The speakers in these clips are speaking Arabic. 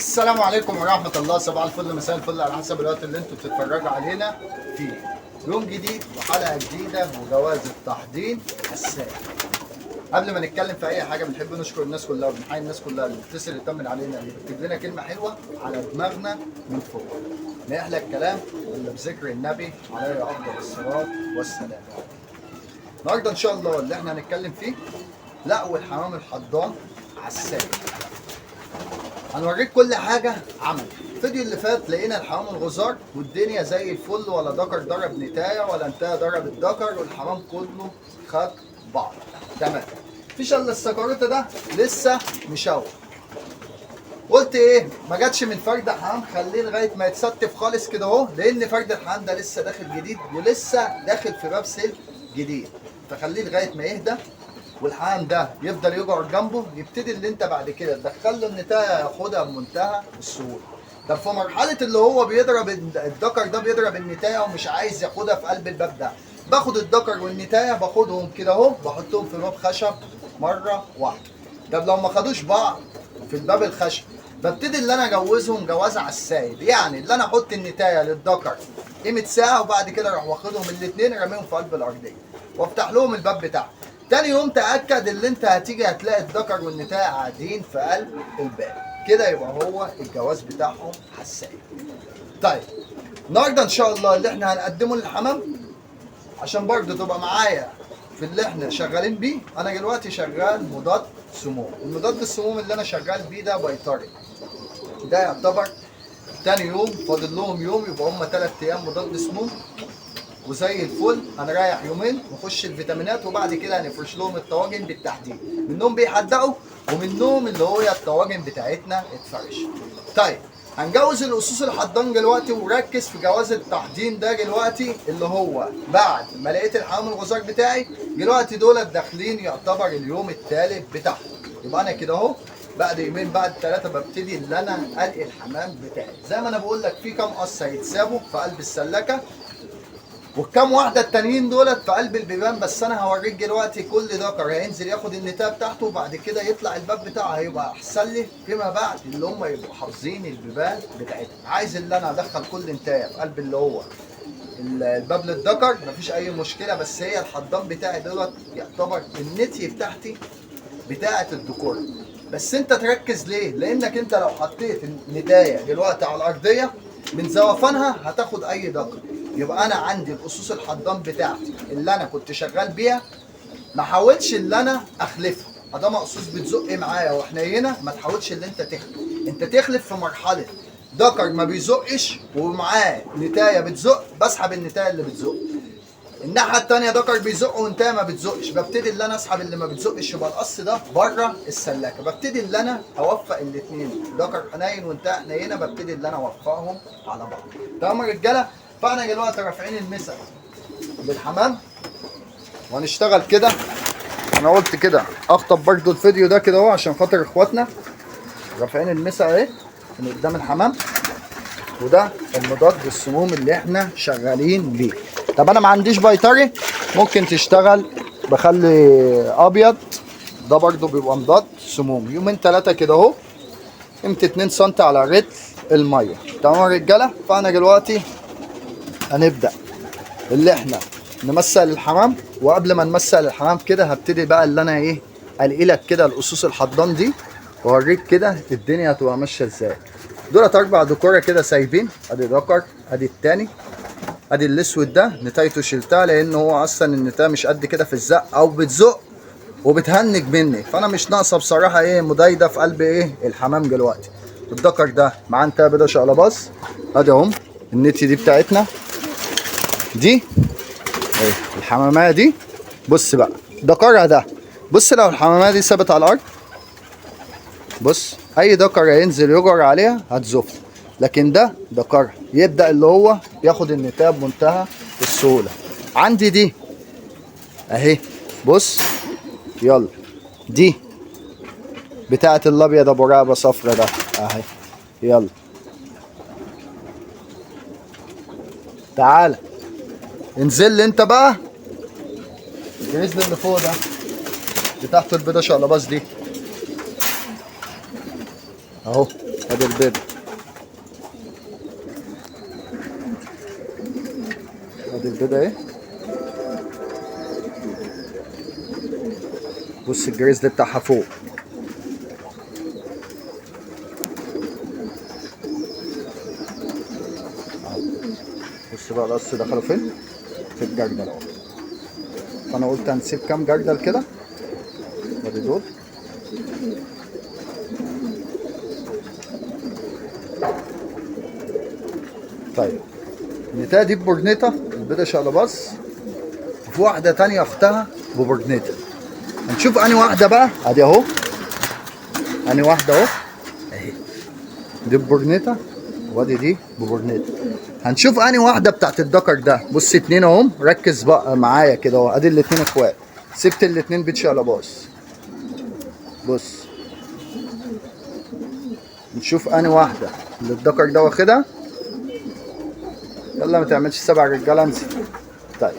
السلام عليكم ورحمة الله. صباح الفل مساء الفل على حسب الوقت اللي انتوا بتتفرجوا علينا فيه. يوم جديد وحلقة جديدة وجواز التحضير السائل. قبل ما نتكلم في أي حاجة بنحب نشكر الناس كلها وبنحيي الناس كلها اللي بتتصل تطمن علينا، اللي بتكتب لنا كلمة حلوة على دماغنا من فوق. نحلى الكلام إلا بذكر النبي عليه أفضل الصلاة والسلام. النهارده إن شاء الله اللي احنا هنتكلم فيه لقوا الحمام الحضان على السائل. هنوريك كل حاجة عمل. الفيديو اللي فات لقينا الحمام الغزار والدنيا زي الفل، ولا دكر ضرب نتاية ولا نتاية ضرب الدكر، والحمام كله خد بعض تمام. مفيش الا السكروته ده لسه مشوه. قلت ايه، ما جاتش من فرد حمام خليه لغايه ما يتستف خالص كده اهو، لان فرد الحمام ده لسه داخل جديد ولسه داخل في باب سلك جديد، فخليه لغايه ما يهدى والحمام ده يفضل يقعد جنبه، يبتدي اللي انت بعد كده تدخل له النتايه ياخدها بمنتهى السهوله. طب في مرحله اللي هو بيضرب الدكر ده، بيضرب النتايه ومش عايز ياخدها في قلب الباب ده، باخد الدكر والنتايه باخدهم كده اهو، بحطهم في باب خشب مره واحده. طب لو ما خدوش بعض في الباب الخشب، ببتدي اللي انا اجوزهم جواز على السايب، يعني اللي انا احط النتايه للدكر قيمه ساعه وبعد كده اروح واخدهم الاثنين راميهم في قلب الارضيه وافتح لهم الباب بتاعهم. تاني يوم تاكد اللي انت هتيجي هتلاقي الدكر والنتايه قاعدين في قلب الباب كده، يبقى هو الجواز بتاعهم على السايب. طيب النهارده ان شاء الله اللي احنا هنقدمه للحمام عشان برضه تبقى معايا في اللي احنا شغالين بيه. انا دلوقتي شغال مضاد سموم. المضاد السموم اللي انا شغال بيه ده بيطري، ده يعتبر تاني يوم، فاضل لهم يوم يبقى هم 3 ايام مضاد سموم وزي الفل. هنريح يومين نخش الفيتامينات وبعد كده هنفرش لهم الطواجن بالتحديد، منهم بيحدقوا ومنهم اللي هو الطواجن بتاعتنا اتفرش. طيب هنجوز الاسوس الحضان دلوقتي، وركز في جواز التحضين ده دلوقتي، اللي هو بعد ما لقيت الحمام الغزار بتاعي دلوقتي دولت داخلين يعتبر اليوم الثالث بتاعهم. يبقى انا كده اهو بعد يومين بعد 3 ببتدي اللي انا القي الحمام بتاعي. زي ما انا بقول لك في كام قص هيتسابوا في قلب السلكه والكام واحده التانيين دولت في قلب البيبان، بس انا هوريك دلوقتي كل دكر هينزل ياخد النتايه بتاعته وبعد كده يطلع الباب بتاعه، هيبقى احسن لي فيما بعد اللي هم يبقوا حافظين البيبان بتاعتهم. عايز اللي انا ادخل كل نتايه في قلب اللي هو الباب للدكر مفيش اي مشكله، بس هي الحضان بتاعي دولت يعتبر النتي بتاعتي بتاعه الديكور. بس انت تركز ليه؟ لانك انت لو حطيت النتايه دلوقتي على الارضيه من زوفانها هتاخد اي دكر. يبقى انا عندي الاسوس الحضان بتاعتي اللي انا كنت شغال بيها ما حاولش اللي انا اخلفها، ادام اسوس بتزق معايا وحنينه ما تحاولش اللي انت تخلف. انت تخلف في مرحله دكر ما بيزقش ومعاه نتايه بتزق، بسحب النتايه اللي بتزق. الناحيه الثانيه دكر بيزق ونتايه ما بتزقش، ببتدي اللي انا اسحب اللي ما بتزقش، يبقى القص ده بره السلاكه. ببتدي اللي انا اوفق الاثنين، دكر حنين وانتايه حنينه، ببتدي اللي انا اوفقهم على بعض. تمام يا رجاله؟ فاحنا دلوقتي رافعين المسا بالحمام وهنشتغل كده. انا قلت كده اخطب برضو الفيديو ده كده اهو عشان خاطر اخواتنا. رافعين المسا اهي من قدام الحمام، وده المضاد السموم اللي احنا شغالين بيه. طب انا ما عنديش بيطري، ممكن تشتغل بخلي ابيض، ده برضو بيبقى مضاد سموم. يومين 3 كده اهو، قيمه 2 سم على رتل الميه. تمام يا رجاله؟ فانا دلوقتي هنبدأ اللي احنا نمثل الحمام، وقبل ما نمثل الحمام كده هبتدي بقى اللي انا ايه القلك كده الاسوس الحضان دي واوريك كده الدنيا هتبقى ماشيه ازاي. دولت 4 دكوره كده سايبين، ادي دكر ادي التاني ادي الاسود ده نتايته شلتها لان هو اصلا النتايه مش قد كده في الزق او بتزق وبتهنج مني، فانا مش ناقصه بصراحه ايه مضايده في قلب ايه الحمام دلوقتي. الدكر ده معاه نتايه بيضه شقلباص ادي اهم النتي دي بتاعتنا دي اهي الحماميه دي. بص بقى دكرها ده، بص لو الحماميه دي ثابت على الارض، بص اي دكر هينزل يجر عليها هتزف، لكن ده دكرها يبدا اللي هو ياخد النتايه بمنتهى السهوله. عندي دي اهي، بص يلا دي بتاعه الابيض ابو رقبه صفرا ده اهي. يلا تعالى انزل لي انت بقى، الجريزل اللي فوق ده بتاعته البيضه شقلباص دي اهو. ادي البيض، ادي البيضة اهي. بص الجريز ده بتاعها فوق. بص بقى القص دخلوا فين؟ في الجردل اهو. فانا قلت هنسيب كام جردل كده. ادي دول. طيب النتاية دي ببورنيطة، البيضة شقلباص، وفي واحدة تانية اختها ببورنيطة. هنشوف انهي واحدة بقى. ادي اهو، انهي واحدة اهو اهي. دي ببورنيطة وادي دي ببورنيطة. هنشوف انهي واحدة بتاعت الدكر ده. بص اتنين اهم، ركز بقى معايا كده اهو. ادي الاتنين اخوات، سبت الاتنين بيض شقلباص. بص نشوف انهي واحدة اللي الدكر ده واخدها. يلا ما تعملش 7 رجالة انزل. طيب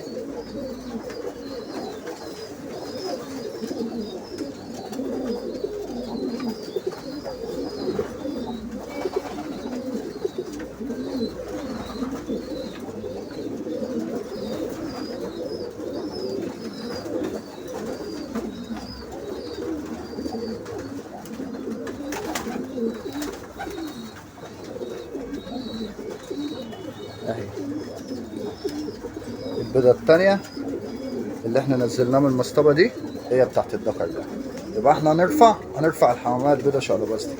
اهي البيضة التانية اللي احنا نزلناها من المصطبة دي هي بتاعت الدكر ده. يبقى احنا هنرفع الحمامات بيضة شقلباص دي.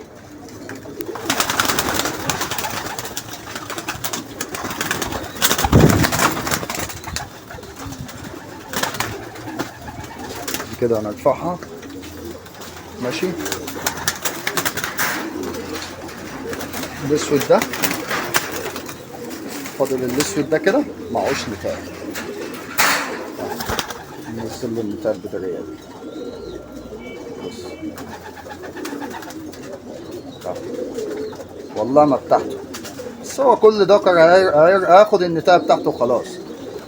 كده هنرفعها ماشي. الاسود ده فاضل، الاسود ده كده معهوش نتاية. ننزل له النتاية البدرية دي. بص والله ما بتاعته، بس هو كل دكر هياخد النتاية بتاعته وخلاص.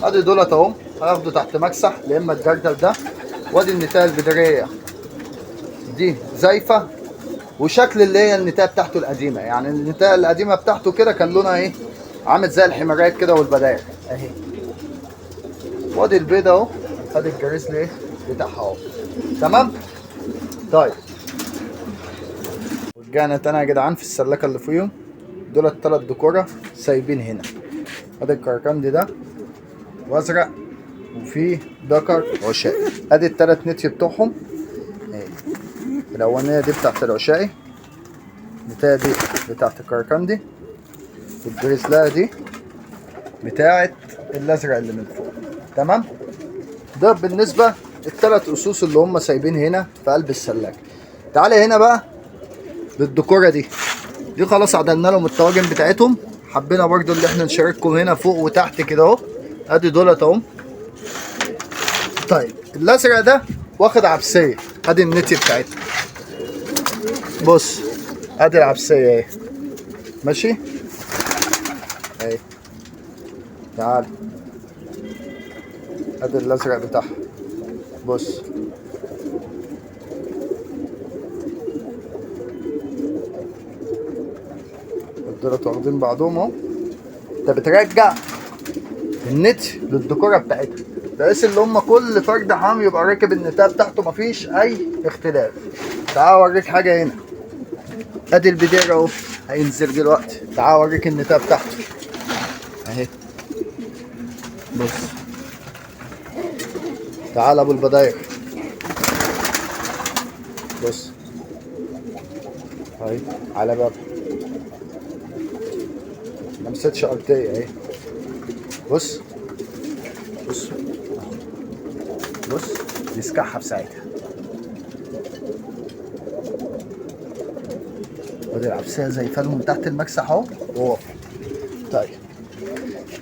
ادي دولت اهم هياخدوا تحت مكسح يا اما الجردل ده. وادي النتاية البدرية دي زايفة، وشكل اللي هي النتاية بتاعته القديمة. يعني النتاية القديمة بتاعته كده كان لونها ايه، عامل زي الحمارات كده والبدايع اهي. وادي البيضة اهو. ادي الجريزلي ايه بتاعها اهو. تمام. طيب رجعنا تاني يا جدعان في السلاكة اللي فيهم. دول التلات دكورة سايبين هنا. ادي الكركندي ده وازرق، وفي دكر عشاقي. ادي التلات نتي بتوعهم اهي. الاولانية دي بتاعت العشاقي، النتاية دي بتاعت الكركندي، والجريزلاية دي بتاعت الازرق اللي من فوق. تمام. ده بالنسبة التلات اسوس اللي هم سايبين هنا في قلب السلاكة. تعالى هنا بقى للدكورة دي خلاص عدلنا لهم الطواجن بتاعتهم. حبينا برضو اللي احنا نشارككم هنا فوق وتحت كده اهو. ادي دولت اهم. طيب الازرق ده واخد عبسية. ادي النتي بتاعتها. بص ادي العبسية اهي ماشي اهي. تعال ادي الازرق بتاعها. بص دولت واخدين بعضهم اهو. انت بترجع النت للديكوره بتاعتها، بحيث اللي هم كل فرد حام يبقى راكب النتايه بتاعته مفيش اي اختلاف. تعال اوريك حاجه هنا. ادي البدير اهو هينزل دلوقتي. تعال اوريك النتايه بتاعته اهي. بص تعال ابو البداير. بص اهي على بابها، ما مسيتش ارضيه اهي. بص بص بص يسكحها في ساعتها. ودي العبسيه زي فالهم تحت المكسح اهو وواقف. طيب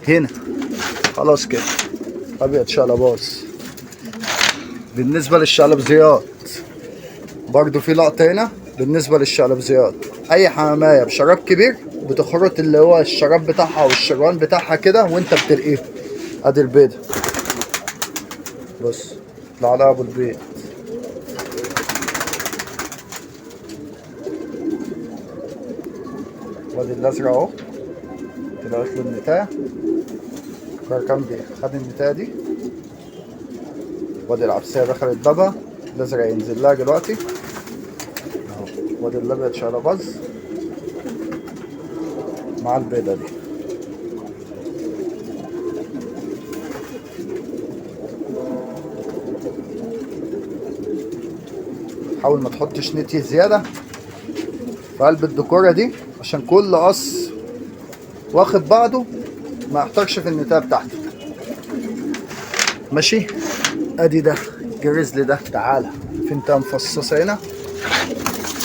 هنا خلاص كده ابيض شقلباص. بالنسبه للشقلبزيات برضو في لقطه هنا. بالنسبه للشقلبزيات اي حمامايه بشراب كبير بتخرط اللي هو الشراب بتاعها والشروان بتاعها كده وانت بترقيه. ادي البيضه. بص اطلع لها ابو البيض. وادي الازرق اهو، طلعت له النتايه. كام دي خد النتايه دي. وادي العبسيه دخلت بابها، الازرق ينزل لها دلوقتي اهو. وادي الابيض شرباز مع البيضه دي. حاول ما تحطش نتي زياده في قلب الديكوره دي عشان كل قص واخد بعضه ما يحترش في النتايه بتاعته. ماشي. ادي ده جريزلي ده، تعالى في انت مفصصه هنا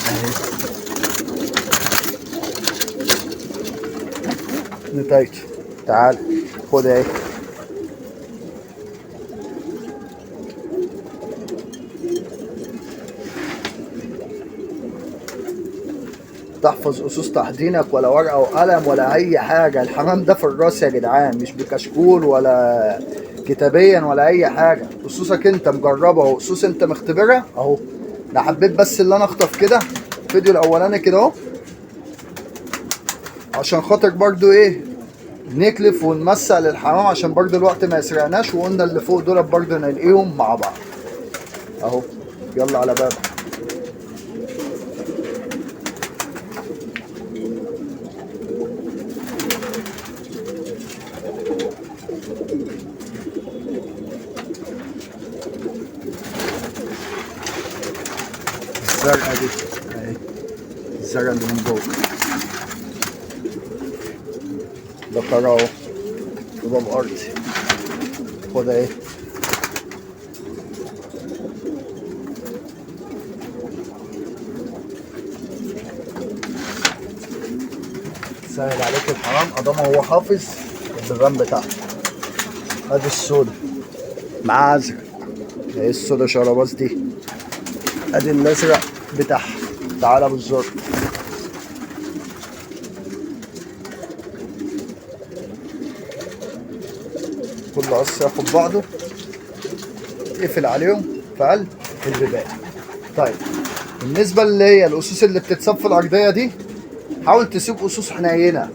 اهي نتايته، تعالى خد اهي. تحفظ اسس تحضينك ولا ورقه وقلم ولا اي حاجه. الحمام ده في الراس يا جدعان، مش بكشكول ولا كتابيا ولا اي حاجه. اسسك انت مجربها واسس انت مختبرها اهو. انا حبيت بس اللي انا اخطف كده الفيديو الاولاني كده اهو عشان خاطر برضو ايه نكلف ونمسق للحمام عشان برضو الوقت ما يسرقناش. وقلنا اللي فوق دول برضو نلاقيهم مع بعض اهو. يلا على بابك. الزرقاء دي اهي، الزرقاء اللي من جوه ده قرا اهو، ضباب ارضي. خد اهي. سهل عليك الحمام ادام هو حافظ البيبان بتاعته. ادي السودا مع ازرق اهي، السودا شرباز دي. ادي الازرق بتاعها، تعالى بالظبط. كل قص ياخد بعضه، اقفل عليهم في قلب البيبان. طيب بالنسبه اللي هي الاسوس اللي بتتصب في الارضيه دي، حاول تسيب اسوس حنينه.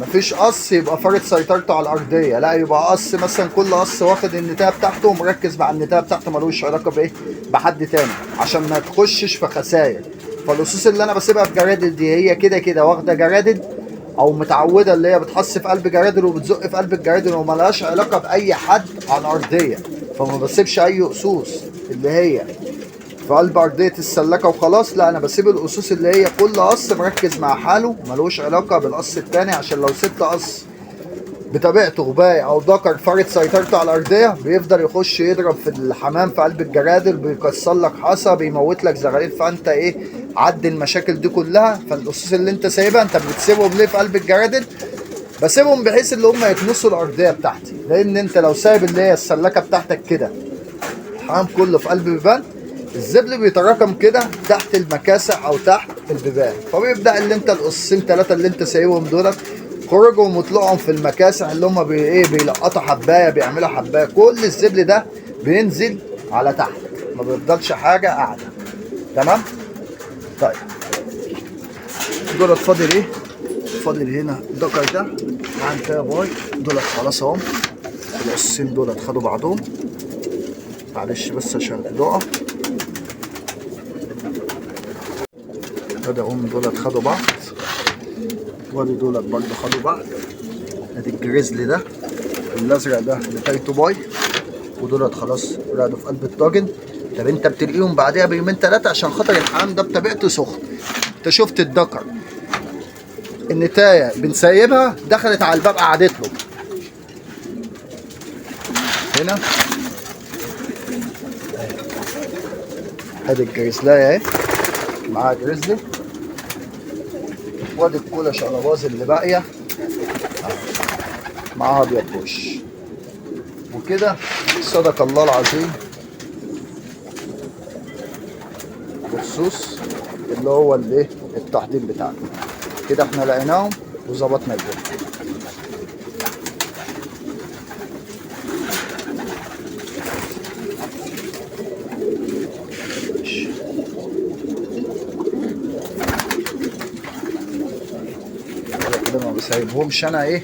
مفيش قص يبقى فارض سيطرته على الارضيه، لا يبقى قص مثلا كل قص واخد النتايه بتاعته ومركز مع النتايه بتاعته، ملوش علاقه بايه بحد تاني عشان ما تخشش في خسائر. فالاسوس اللي انا بسيبها في جرادل دي هي كده كده واخده جرادل او متعوده اللي هي بتحص في قلب جرادل وبتزق في قلب الجرادل وملهاش علاقه باي حد عن ارضيه. فما بسيبش اي اسوس اللي هي في قلب ارضيه السلكه وخلاص، لا انا بسيب الاسوس اللي هي كل قص مركز مع حاله ملوش علاقه بالقص التاني. عشان لو سبت قص بطبيعته غباي او ذكر فارض سيطرته على الارضيه بيفضل يخش يضرب في الحمام في قلب الجرادل، بيكسر لك حصى، بيموت لك زغاليل. فانت ايه عدي المشاكل دي كلها. فالاسوس اللي انت سايبها انت بتسيبهم ليه في قلب الجرادل؟ بسيبهم بحيث ان هم يكنسوا الارضيه بتاعتي. لان انت لو سايب اللي هي السلكه بتاعتك كده الحمام كله في قلب بيبان، الزبل بيتراكم كده تحت المكاسح او تحت البيبان، فبيبدا اللي انت القصين ثلاثه اللي انت سايبهم دولت خرجوا وطلعهم في المكاسح اللي هم بيلقطوا حبايه بيعملوا حبايه. كل الزبل ده بينزل على تحت، ما بيفضلش حاجه قاعده. تمام. طيب دولت فاضل ايه؟ فاضل هنا الدكر ده مع الفيا باي. دولت خلاص اهم، القصين دولت خدوا بعضهم. معلش بس عشان الاضاءه. ادي هم دولت خدوا بعض، وادي دولت برضه خدوا بعض. ادي الجريزلي ده الازرق ده نتايته باي، ودولت خلاص رقدوا في قلب الطاجن. طب انت بتلقيهم بعدها بيومين ثلاثه عشان خاطر الحمام ده بطبيعته سخن. انت شفت الدكر النتايه بنسيبها دخلت على الباب قعدت له هنا. ادي الجريزلايه اهي معاها جريزلي، وادي الكولا شقلباز اللي باقيه معاها ابيض بوش. وكده صدق الله العظيم بخصوص اللي هو الايه التحضير بتاعنا. كده احنا لقيناهم وظبطنا الدنيا. اللي ما بسيبهمش انا ايه،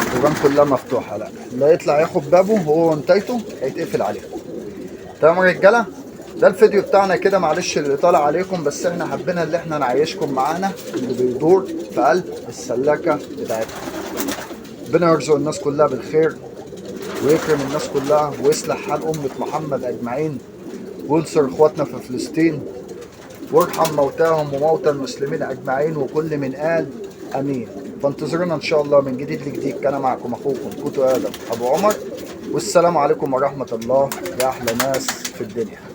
البيبان كلها مفتوحه، لا اللي يطلع ياخد بابه هو وانتيته هيتقفل عليهم. تمام يا رجاله، ده الفيديو بتاعنا كده، معلش اللي طالع عليكم، بس احنا حبينا اللي احنا نعيشكم معانا اللي بيدور في قلب السلاكه بتاعتنا. ربنا يرزق الناس كلها بالخير ويكرم الناس كلها ويصلح حال أمة محمد أجمعين، وينصر إخواتنا في فلسطين، وارحم موتاهم وموتى المسلمين أجمعين، وكل من قال أمين. فانتظرونا إن شاء الله من جديد لجديد. كان معكم أخوكم كوتو آدم أبو عمر، والسلام عليكم ورحمة الله يا أحلى ناس في الدنيا.